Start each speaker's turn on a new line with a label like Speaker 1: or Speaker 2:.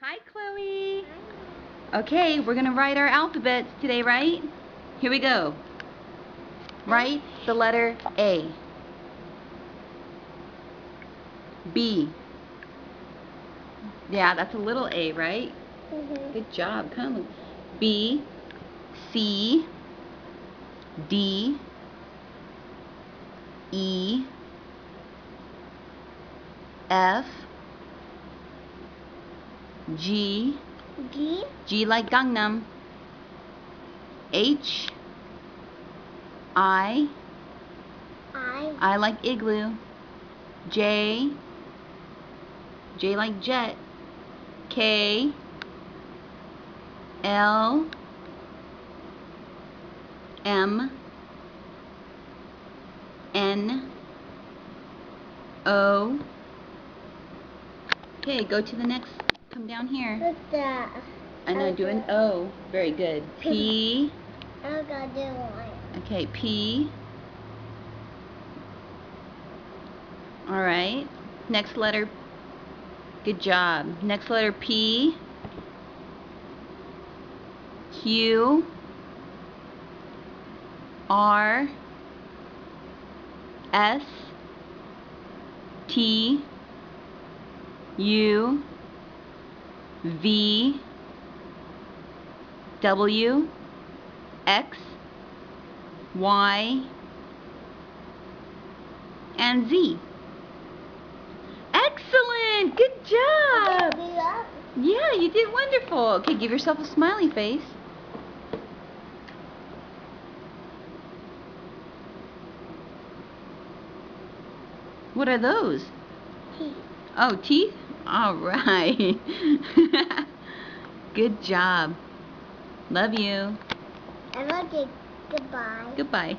Speaker 1: Hi, Chloe. Okay, we're going to write our alphabets today, right? Here we go. Write the letter A. B. Yeah, that's a little A, right? Good job. Come. B. C. D. E. F. G. G like Gangnam. H. I like igloo. J like jet. K. L. M. N. O. Okay, go to the next. Come down here.
Speaker 2: What's that?
Speaker 1: I know, do an O. Very good. P.
Speaker 2: I'm gonna do one.
Speaker 1: Okay, P. Alright. Next letter. Good job. Next letter P. Q. R. S. T. U. V. W. X. Y. And Z. Excellent! Good job! Yeah, you did wonderful. Okay, give yourself a smiley face. What are those?
Speaker 2: Teeth.
Speaker 1: Oh, teeth? All right. Good job. Love you.
Speaker 2: I love you. Goodbye.
Speaker 1: Goodbye.